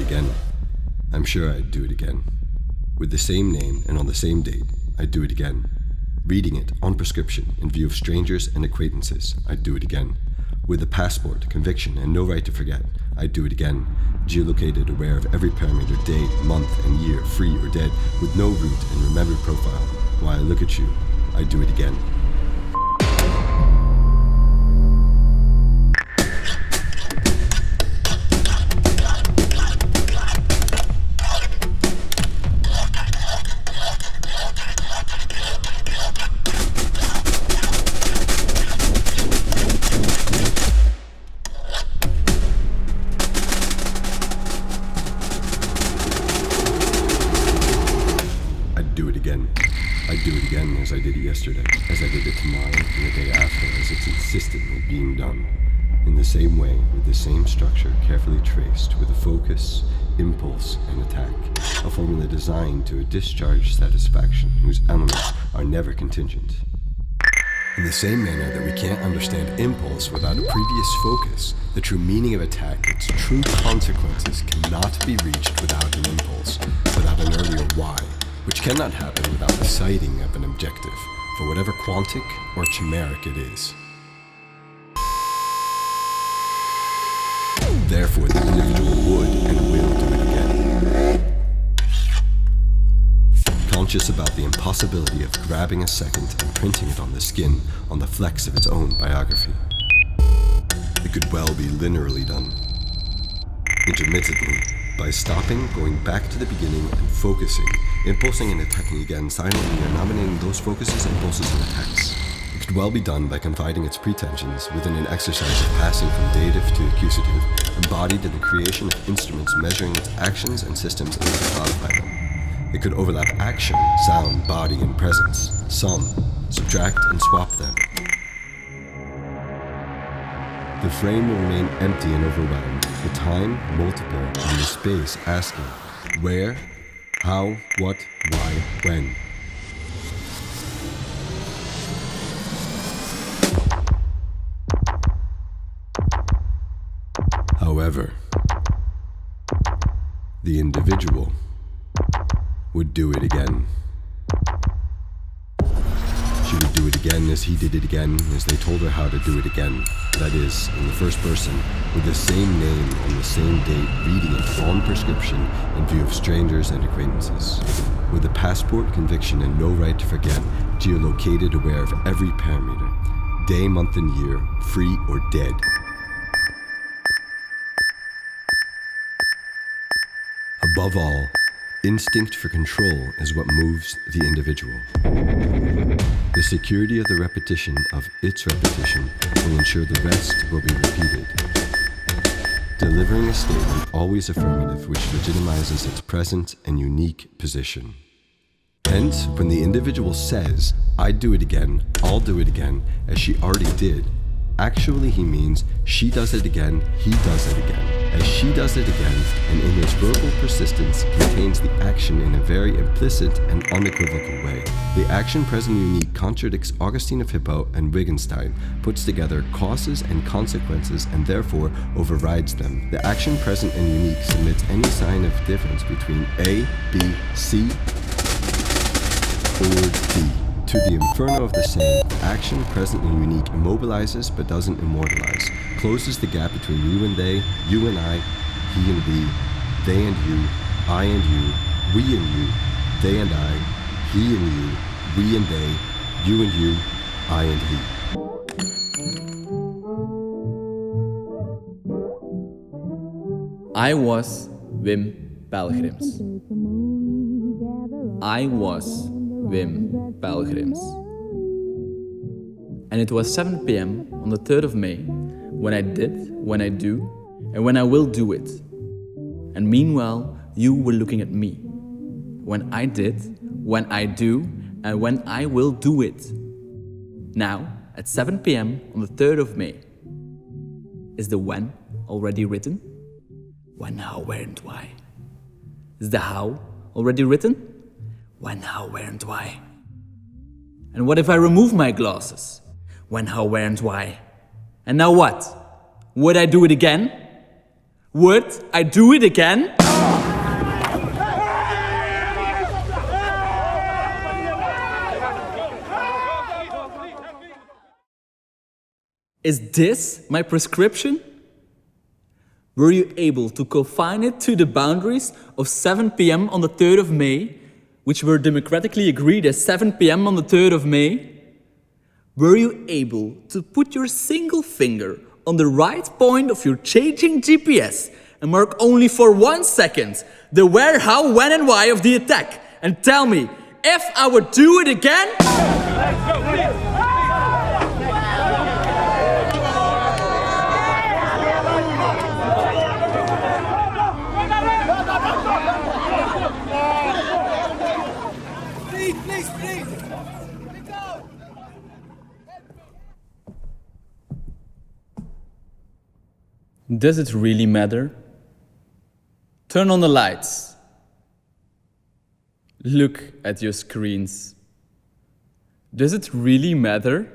again. I'm sure I'd do it again. With the same name and on the same date, I'd do it again. Reading it on prescription in view of strangers and acquaintances, I'd do it again. With a passport, conviction, and no right to forget, I'd do it again. Geolocated, aware of every parameter, day, month, and year, free or dead, with no route and remembered profile. While I look at you, I'd do it again. I'd do it again as I did it yesterday, as I did it tomorrow, and the day after, as it's insistently being done. In the same way, with the same structure carefully traced, with a focus, impulse, and attack. A formula designed to a discharge satisfaction whose elements are never contingent. In the same manner that we can't understand impulse without a previous focus, the true meaning of attack, its true consequences, cannot be reached without an impulse, without an earlier why, which cannot happen without the sighting of an objective, for whatever quantic or chimeric it is. Therefore, the individual would and will do it again. Conscious about the impossibility of grabbing a second and printing it on the skin, on the flex of its own biography. It could well be linearly done. Intermittently, by stopping, going back to the beginning and focusing, impulsing and attacking again, silently nominating those focuses, impulses, and attacks. It could well be done by confiding its pretensions within an exercise of passing from dative to accusative, embodied in the creation of instruments measuring its actions and systems and to codify them. It could overlap action, sound, body, and presence, sum, subtract, and swap them. The frame will remain empty and overwhelmed, the time, multiple, and the space asking, where, how, what, why, when. However, the individual would do it again. She would do it again as he did it again, as they told her how to do it again. That is, in the first person, with the same name on the same date, reading it on prescription in view of strangers and acquaintances. With a passport, conviction, and no right to forget, geolocated, aware of every parameter, day, month, and year, free or dead. Above all, instinct for control is what moves the individual. The security of the repetition of its repetition will ensure the rest will be repeated. Delivering a statement always affirmative which legitimizes its present and unique position. Hence, when the individual says, "I'd do it again, I'll do it again," as she already did, actually he means she does it again, he does it again. As she does it again, and in this verbal persistence contains the action in a very implicit and unequivocal way. The action present and unique contradicts Augustine of Hippo and Wittgenstein, puts together causes and consequences and therefore overrides them. The action present and unique submits any sign of difference between A, B, C, or D. To the inferno of the same, action present and unique immobilizes but doesn't immortalize, closes the gap between you and they, you and I, he and we, they and you, I and you, we and you, they and I, he and you, we and they, you and you, I and he. I was Wim Pelgrims. I was Wim Pelgrims. And it was 7 p.m. on the 3rd of May when I did, when I do, and when I will do it. And meanwhile, you were looking at me. When I did, when I do, and when I will do it. Now, at 7 p.m. on the 3rd of May. Is the when already written? When, how, where, and why? Is the how already written? When, how, where, and why? And what if I remove my glasses? When, how, where, and why? And now what? Would I do it again? Would I do it again? Is this my prescription? Were you able to confine it to the boundaries of 7 p.m. on the 3rd of May, which were democratically agreed as 7 p.m. on the 3rd of May? Were you able to put your single finger on the right point of your changing GPS and mark only for 1 second the where, how, when and why of the attack and tell me if I would do it again? Does it really matter? Turn on the lights. Look at your screens. Does it really matter?